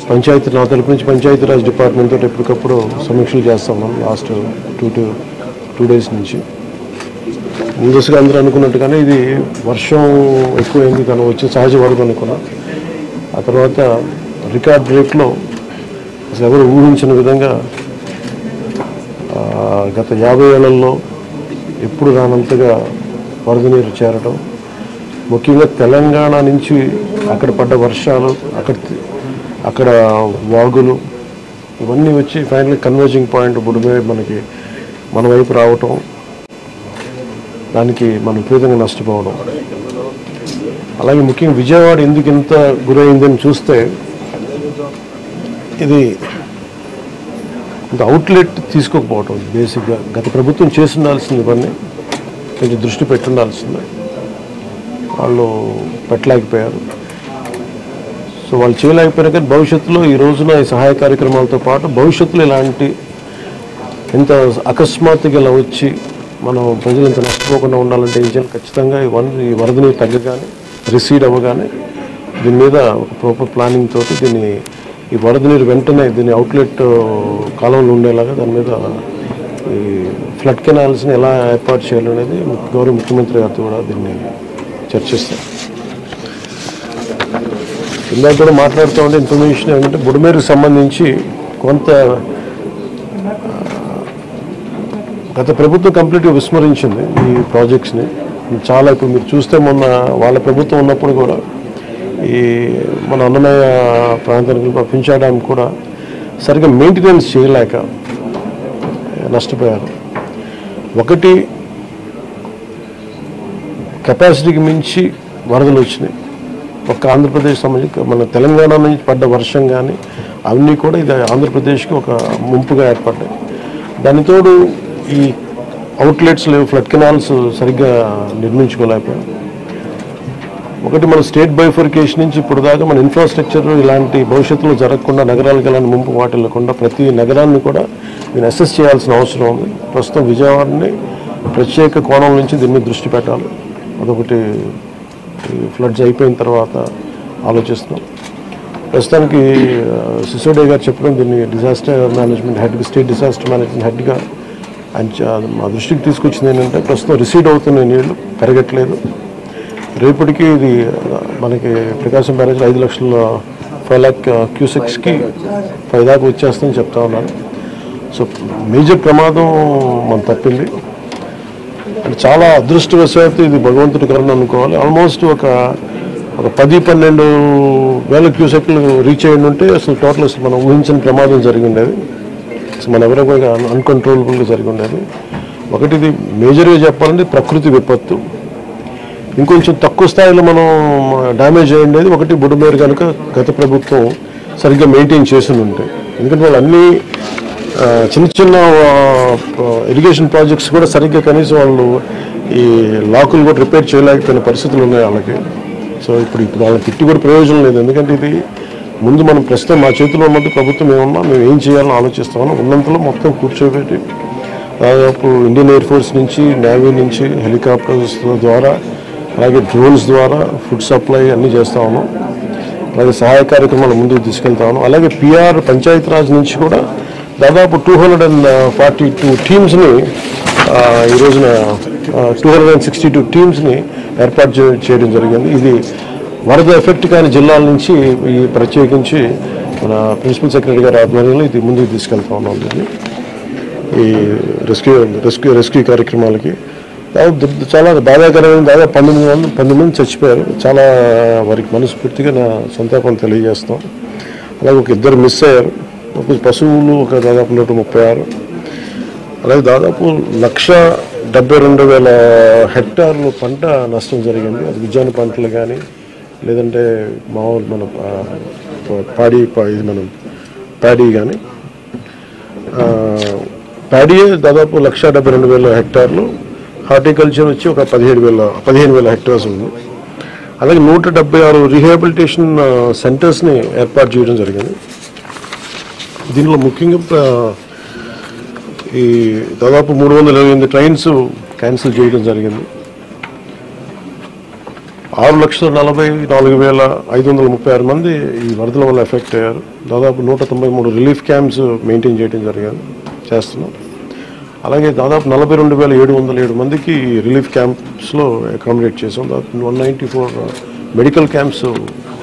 పంచాయతీ నా తరపు నుంచి పంచాయతీరాజ్ డిపార్ట్మెంట్ తోటి ఎప్పటికప్పుడు సమీక్షలు చేస్తాం మనం లాస్ట్ టూ డేస్ నుంచి. ముందస్తుగా అందరూ అనుకున్నట్టుగానే ఇది వర్షం ఎక్కువైంది కానీ వచ్చి సహజ వరద అనుకున్నాం. ఆ తర్వాత రికార్డ్ బ్రేక్లో అసలు ఎవరు ఊహించిన విధంగా గత 50 ఏళ్లలో ఎప్పుడు రానంతగా వరద నీరు చేరడం, ముఖ్యంగా తెలంగాణ నుంచి అక్కడ పడ్డ వర్షాలు, అక్కడ వాగులు ఇవన్నీ వచ్చి ఫైనల్ కన్వర్జింగ్ పాయింట్ బుడిమే మన వైపు రావటం, దానికి మనం విపరీతంగా నష్టపోవడం. అలాగే ముఖ్యంగా విజయవాడ ఎందుకు ఇంత గురైందని చూస్తే ఇది ఇంత అవుట్లెట్ తీసుకోకపోవటం బేసిక్గా గత ప్రభుత్వం చేసి ఉండాల్సింది, ఇవన్నీ కొంచెం దృష్టి పెట్టుండాల్సింది, వాళ్ళు పెట్టలేకపోయారు. సో వాళ్ళు చేయలేకపోయినా కానీ భవిష్యత్తులో ఈ రోజున ఈ సహాయ కార్యక్రమాలతో పాటు భవిష్యత్తులో ఇలాంటి ఎంత అకస్మాత్తుగా ఇలా వచ్చి మనం ప్రజలు ఇంత నష్టపోకుండా ఉండాలంటే ఏం చేయాలి? ఖచ్చితంగా ఈ వరద నీరు తగ్గగానే రిసీడ్ అవ్వగానే దీని మీద ఒక ప్రాపర్ ప్లానింగ్ తోటి ఈ వరద నీరు వెంటనే దీని అవుట్లెట్ కాలంలో ఉండేలాగా దాని మీద ఈ ఫ్లడ్ కెనాల్స్ని ఎలా ఏర్పాటు చేయాలనేది గౌరవ ముఖ్యమంత్రి గారితో కూడా దీన్ని చర్చిస్తాం. ఇందాక కూడా మాట్లాడుతూ ఉంటే ఇన్ఫర్మేషన్ ఏంటంటే బుడమేరుకు సంబంధించి కొంత గత ప్రభుత్వం కంప్లీట్గా విస్మరించింది ఈ ప్రాజెక్ట్స్ని. చాలా ఇప్పుడు మీరు చూస్తే మొన్న వాళ్ళ ప్రభుత్వం ఉన్నప్పుడు కూడా ఈ మన అన్నమయ్య ప్రాంతానికి పింఛా డ్యామ్ కూడా సరిగ్గా మెయింటెనెన్స్ చేయలేక నష్టపోయారు. ఒకటి కెపాసిటీకి మించి వరదలు వచ్చినాయి. ఒక్క ఆంధ్రప్రదేశ్ సంబంధించి మన తెలంగాణ నుంచి పడ్డ వర్షం కానీ అవన్నీ కూడా ఇది ఆంధ్రప్రదేశ్కి ఒక ముంపుగా ఏర్పడ్డాయి. దానితోడు ఈ అవుట్లెట్స్ లేవు, ఫ్లడ్ కెనాల్స్ సరిగ్గా నిర్మించుకోలేకపోయాం. ఒకటి మన స్టేట్ బైఫర్కేషన్ నుంచి ఇప్పుడు దాకా మన ఇన్ఫ్రాస్ట్రక్చర్ ఇలాంటి భవిష్యత్తులో జరగకుండా, నగరాలకు ఎలాంటి ముంపు వాటిల్లకుండా ప్రతి నగరాన్ని కూడా దీన్ని అసెస్ చేయాల్సిన అవసరం ఉంది. ప్రస్తుతం విజయవాడని ప్రత్యేక కోణం నుంచి దీని మీద దృష్టి పెట్టాలి. అదొకటి ఫ్లడ్స్ అయిపోయిన తర్వాత ఆలోచిస్తున్నాం. ప్రస్తుతానికి సిసోడియా గారు చెప్పడం దీన్ని డిజాస్టర్ మేనేజ్మెంట్ హెడ్గా, స్టేట్ డిజాస్టర్ మేనేజ్మెంట్ హెడ్గా మా దృష్టికి తీసుకొచ్చింది ఏంటంటే ప్రస్తుతం రిసీడ్ అవుతున్న నీళ్లు పెరగట్లేదు. రేపటికి ఇది మనకి ప్రకాశం బ్యారేజ్ 5 lakh క్యూసెక్స్కి 5 దాకా వచ్చేస్తుందని చెప్తా ఉన్నారు. సో మేజర్ ప్రమాదం మనం తప్పింది. అంటే చాలా అదృష్టవశాత్తు ఇది భగవంతుడి కరుణ అనుకోవాలి. ఆల్మోస్ట్ ఒక 10-12 వేల క్యూసెక్లు రీచ్ అయ్యి ఉంటే అసలు టోటల్ అసలు మనం ఊహించిన ప్రమాదం జరిగి ఉండేది. అసలు మన ఎవరైనా అన్కంట్రోలబుల్గా జరిగి ఉండేది. ఒకటి ఇది మేజర్గా చెప్పాలంటే ప్రకృతి విపత్తు. ఇంకొంచెం తక్కువ స్థాయిలో మనం డ్యామేజ్ అయ్యేది ఒకటి బుడమేరు కనుక గత ప్రభుత్వం సరిగ్గా మెయింటైన్ చేసి ఉంటాయి. ఎందుకంటే వాళ్ళు అన్నీ చిన్న చిన్న ఇరిగేషన్ ప్రాజెక్ట్స్ కూడా సరిగ్గా కనీసం వాళ్ళు ఈ లాకులు కూడా రిపేర్ చేయలేకపోయిన పరిస్థితులు ఉన్నాయి వాళ్ళకి. సో ఇప్పుడు వాళ్ళకి తిట్టి కూడా ప్రయోజనం లేదు. ఎందుకంటే ఇది ముందు మనం ప్రస్తుతం మా చేతిలో ఉన్నట్టు ప్రభుత్వం ఏమన్నా మేము ఏం చేయాలని ఆలోచిస్తామని ఉన్నంతలో మొత్తం కూర్చోబెట్టి దాదాపు ఇండియన్ ఎయిర్ ఫోర్స్ నుంచి, నేవీ నుంచి, హెలికాప్టర్స్ ద్వారా, అలాగే డ్రోన్స్ ద్వారా ఫుడ్ సప్లై అన్నీ చేస్తా ఉన్నాం. అలాగే సహాయ కార్యక్రమాలు ముందుకు తీసుకెళ్తా ఉన్నాం. అలాగే పిఆర్ పంచాయతీరాజ్ నుంచి కూడా దాదాపు 242 టీమ్స్ని ఈ రోజున 262 టీమ్స్ని ఏర్పాటు చేయడం జరిగింది. ఇది వరద ఎఫెక్ట్ కాని జిల్లాల నుంచి ఈ ప్రత్యేకించి మన ప్రిన్సిపల్ సెక్రటరీ గారి ఆధ్వర్యంలో ఇది ముందుకు తీసుకెళ్తా ఉన్నాం. దీన్ని ఈ రెస్క్యూ కార్యక్రమాలకి చాలా బాధాకరమైన దాదాపు 19 మంది చచ్చిపోయారు. చాలా వారికి మనస్ఫూర్తిగా నా సంతాపం తెలియజేస్తాం. అలాగే ఒక 2 మిస్ అయ్యారు. ఒక పశువులు ఒక దాదాపు 136. అలాగే దాదాపు 1,72,000 హెక్టార్లు పంట నష్టం జరిగింది. అది ఉద్యాన పంటలు కానీ లేదంటే మామూలు మన ప్యాడీ కానీ ప్యాడీయే దాదాపు 1,72,000 హెక్టార్లు. హార్టికల్చర్ వచ్చి ఒక 15,000 హెక్టార్స్ ఉంది. అలాగే 176 రీహాబిలిటేషన్ సెంటర్స్ని ఏర్పాటు చేయడం జరిగింది. దీనిలో ముఖ్యంగా ఈ దాదాపు 328 ట్రైన్స్ క్యాన్సిల్ చేయడం జరిగింది. 6,44,536 మంది ఈ వరదల వల్ల ఎఫెక్ట్ అయ్యారు. దాదాపు 193 రిలీఫ్ క్యాంప్స్ మెయింటైన్ చేయడం చేస్తున్నాం. అలాగే దాదాపు 42,707 మందికి రిలీఫ్ క్యాంప్స్లో అకామిడేట్ చేసాం. దాదాపు 194 మెడికల్ క్యాంప్స్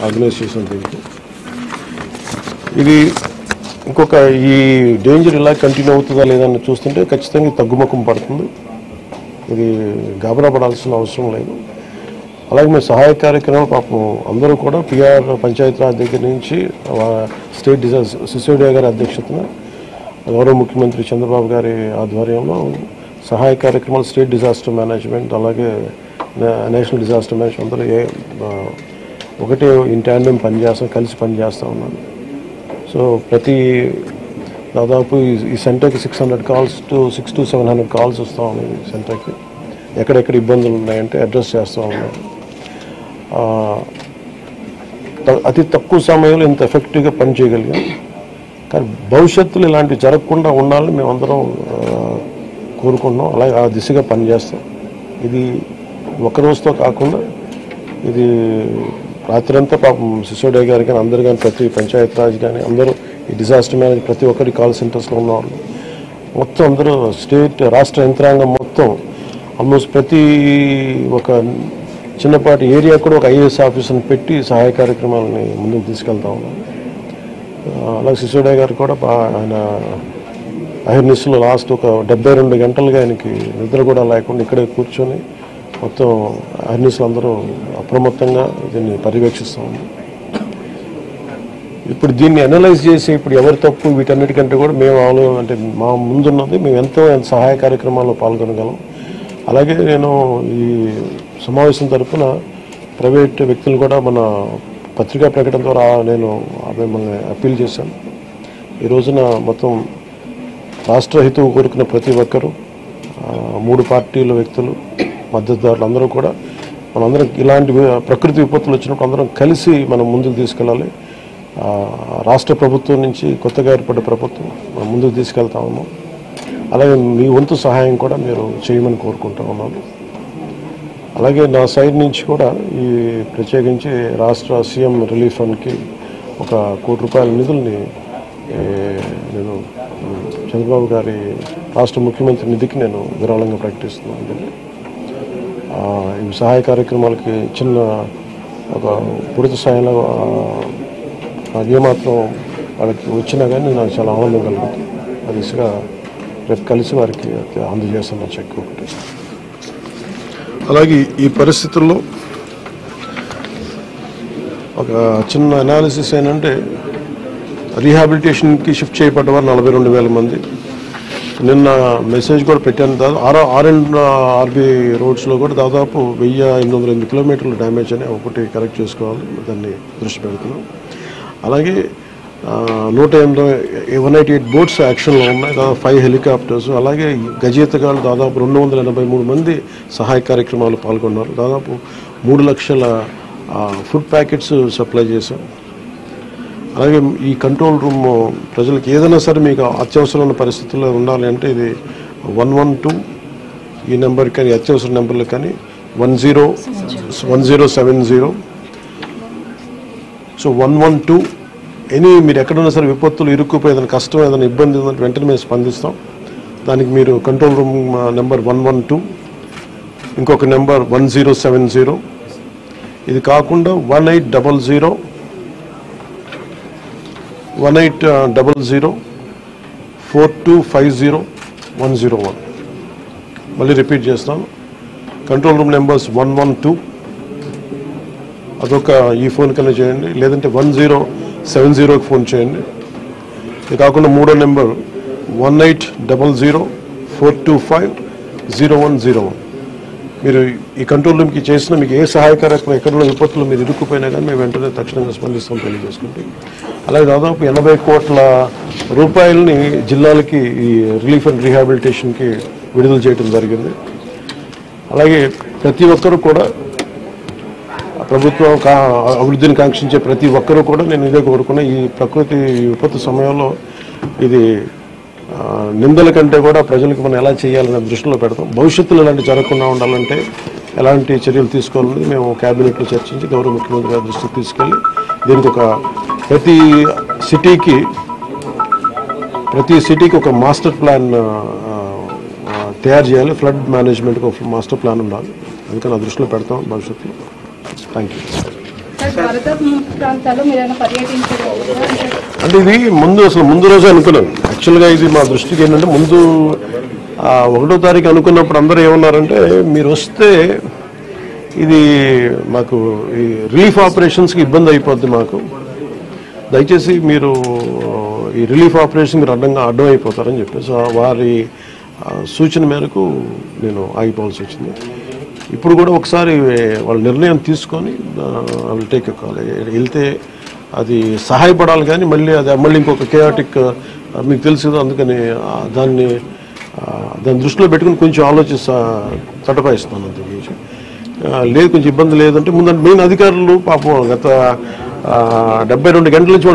ఆర్గనైజ్ చేసాం. దీనికి ఇది ఇంకొక ఈ డేంజర్ ఇలా కంటిన్యూ అవుతుందా లేదని చూస్తుంటే ఖచ్చితంగా తగ్గుముఖం పడుతుంది. ఇది గాబరా పడాల్సిన అవసరం లేదు. అలాగే మేము సహాయ కార్యక్రమాలు పాపం అందరూ కూడా పిఆర్ పంచాయతీరాజ్ దగ్గర నుంచి స్టేట్ సిసోడియా గారి అధ్యక్షతన గౌరవ ముఖ్యమంత్రి చంద్రబాబు గారి ఆధ్వర్యంలో సహాయ కార్యక్రమాలు, స్టేట్ డిజాస్టర్ మేనేజ్మెంట్, అలాగే నేషనల్ డిజాస్టర్ మేనేజ్మెంట్ అందరూ ఒకటే ఇన్ ట్యాండెం కలిసి పనిచేస్తూ ఉన్నాను. సో దాదాపు ఈ సెంటర్కి 600 calls to 700 calls వస్తూ ఉన్నాయి. ఈ సెంటర్కి ఎక్కడెక్కడ ఇబ్బందులు ఉన్నాయంటే అడ్రస్ చేస్తూ ఉన్నాం. అతి తక్కువ సమయంలో ఇంత ఎఫెక్టివ్గా పనిచేయగలిగాం. కానీ భవిష్యత్తులో ఇలాంటివి జరగకుండా ఉండాలని మేమందరం కోరుకుంటున్నాం. అలాగే ఆ దిశగా పనిచేస్తాం. ఇది ఒక రోజుతో కాకుండా ఇది రాత్రంతా పాపం సిసోడియా గారు కానీ అందరు కానీ ప్రతి పంచాయతీరాజ్ కానీ అందరూ ఈ డిజాస్టర్ మేనేజ్ ప్రతి ఒక్కరి కాల్ సెంటర్స్లో ఉన్నవాళ్ళు మొత్తం అందరూ రాష్ట్ర యంత్రాంగం మొత్తం ఆల్మోస్ట్ ప్రతి ఒక చిన్నపాటి ఏరియా కూడా ఒక ఐఏఎస్ ఆఫీసర్ని పెట్టి సహాయ కార్యక్రమాలని ముందుకు తీసుకెళ్తా ఉన్నాం. అలాగే సిసోడియా గారు కూడా ఆయన అహిర్నిస్లో లాస్ట్ ఒక 72 గంటలుగా ఆయనకి నిద్ర కూడా లేకుండా ఇక్కడే కూర్చొని మొత్తం అహిర్నిస్లు అందరూ అప్రమత్తంగా దీన్ని పర్యవేక్షిస్తూ ఉన్నాం. ఇప్పుడు దీన్ని అనలైజ్ చేసి ఇప్పుడు ఎవరి తప్పు వీటన్నిటికంటే కూడా మేము అంటే మా ముందున్నది మేము ఎంతో సహాయ కార్యక్రమాల్లో పాల్గొనగలం. అలాగే నేను ఈ సమావేశం తరఫున ప్రైవేట్ వ్యక్తులు కూడా మన పత్రికా ప్రకటన ద్వారా నేను మిమ్మల్ని అప్పీల్ చేశాను. ఈ రోజున మొత్తం రాష్ట్ర హితువు కోరుకున్న ప్రతి ఒక్కరూ 3 పార్టీల వ్యక్తులు, మద్దతుదారులు అందరూ కూడా మనందరం ఇలాంటి ప్రకృతి విపత్తులు వచ్చినప్పుడు అందరం కలిసి మనం ముందుకు తీసుకెళ్ళాలి. రాష్ట్ర ప్రభుత్వం నుంచి కొత్తగా ఏర్పడ్డ ప్రభుత్వం మనం ముందుకు తీసుకెళ్తా ఉన్నాం. అలాగే మీ వంతు సహాయం కూడా మీరు చేయమని కోరుకుంటూ ఉన్నాను. అలాగే నా సైడ్ నుంచి కూడా ఈ ప్రత్యేకించి రాష్ట్ర సీఎం రిలీఫ్ ఫండ్కి 1 కోటి రూపాయల నిధుల్ని నేను చంద్రబాబు గారి రాష్ట్ర ముఖ్యమంత్రి నిధికి నేను విరాళంగా ప్రకటిస్తున్నాను. ఈ సహాయ కార్యక్రమాలకి చిన్న ఒక పూర్తి స్థాయిలో ఏమాత్రం వాళ్ళకి వచ్చినా కానీ నాకు చాలా ఆనందం కలుగుతుంది. ఆ దిశగా రేపు కలిసి వారికి అందజేస్తున్న చెక్ ఒకటి. అలాగే ఈ పరిస్థితుల్లో ఒక చిన్న అనాలిసిస్ ఏంటంటే రీహాబిలిటేషన్కి షిఫ్ట్ చేయబడ్డవారు 42,000 మంది. నిన్న మెసేజ్ కూడా పెట్టాను. ఆర్బీ రోడ్స్లో కూడా దాదాపు 1,808 కిలోమీటర్లు డ్యామేజ్ అని ఒకటి కరెక్ట్ చేసుకోవాలి, దాన్ని దృష్టి పెడుతున్నాం. అలాగే 188 బోట్స్ యాక్షన్లో ఉన్నాయి, దాదాపు 5 హెలికాప్టర్స్. అలాగే గజేతగాళ్ళు దాదాపు 283 మంది సహాయ కార్యక్రమాలు పాల్గొన్నారు. దాదాపు 3 లక్షల ఫుడ్ ప్యాకెట్స్ సప్లై చేశాం. అలాగే ఈ కంట్రోల్ రూమ్ ప్రజలకు ఏదైనా సరే మీకు అత్యవసరమైన పరిస్థితుల్లో ఉండాలి అంటే ఇది 112 ఈ నెంబర్ కానీ అత్యవసర నెంబర్లు కానీ 1070. సో 112 మీరు ఎక్కడున్నా సరే విపత్తులు ఇరుక్కుపోయి ఏదైనా కష్టం ఏదైనా ఇబ్బంది ఉందంటే వెంటనే మేము స్పందిస్తాం. దానికి మీరు కంట్రోల్ రూమ్ నెంబర్ 112, ఇంకొక నెంబర్ 1070. ఇది కాకుండా 1800 4250 మళ్ళీ రిపీట్ చేస్తాను. కంట్రోల్ రూమ్ నెంబర్స్ 112 అదొక ఈ ఫోన్ కన్నా చేయండి, లేదంటే 1070కి ఫోన్ చేయండి. ఇది కాకుండా 3వ నెంబర్ 1800-425-0101. మీరు ఈ కంట్రోల్ రూమ్కి చేసిన మీకు ఏ సహాయ కార్యక్రమం ఎక్కడున్న విపత్తులు మీరు ఇరుక్కుపోయినా కానీ మేము వెంటనే తక్షణంగా స్పందిస్తాం తెలియజేసుకుంటే. అలాగే దాదాపు 80 కోట్ల రూపాయలని జిల్లాలకి ఈ రిలీఫ్ అండ్ రీహాబిలిటేషన్కి విడుదల చేయడం జరిగింది. అలాగే ప్రతి ఒక్కరూ కూడా ప్రభుత్వం అభివృద్ధిని కాంక్షించే ప్రతి ఒక్కరూ కూడా నేను ఇదే కోరుకున్నా. ఈ ప్రకృతి విపత్తు సమయంలో ఇది నిందల కంటే కూడా ప్రజలకు మనం ఎలా చేయాలనే దృష్టిలో పెడతాం. భవిష్యత్తులో ఇలాంటి జరగకుండా ఉండాలంటే ఎలాంటి చర్యలు తీసుకోవాలని మేము క్యాబినెట్లో చర్చించి గౌరవ ముఖ్యమంత్రి గారి దృష్టికి తీసుకెళ్ళి దీనికి ఒక ప్రతి సిటీకి ఒక మాస్టర్ ప్లాన్ తయారు చేయాలి. ఫ్లడ్ మేనేజ్మెంట్కి ఒక మాస్టర్ ప్లాన్ ఉండాలి. అందుకని ఆ దృష్టిలో పెడతాం భవిష్యత్తులో. Thank you. అంటే ఇది ముందు రోజే అనుకున్నాం. యాక్చువల్గా ఇది మా దృష్టికి ఏంటంటే ముందు 1వ తారీఖు అనుకున్నప్పుడు అందరూ ఏమన్నారంటే మీరు వస్తే ఇది మాకు ఈ రిలీఫ్ ఆపరేషన్స్కి ఇబ్బంది అయిపోద్ది, మాకు దయచేసి మీరు ఈ రిలీఫ్ ఆపరేషన్ మీరు అడ్డం అయిపోతారని చెప్పేసి వారి సూచన మేరకు నేను ఆగిపోవాల్సి వచ్చింది. ఇప్పుడు కూడా ఒకసారి వాళ్ళ నిర్ణయం తీసుకొని వాళ్ళు టేక్ కాల్ వెళ్తే అది సహాయపడాలి, కానీ మళ్ళీ ఇంకొక కేయాటిక్ మీకు తెలుసు కదా, అందుకని దాన్ని దృష్టిలో పెట్టుకుని కొంచెం తటపాయిస్తాను. అంత లేదు కొంచెం ఇబ్బంది లేదంటే ముందంటే మెయిన్ అధికారులు పాపం గత 72 గంటల నుంచి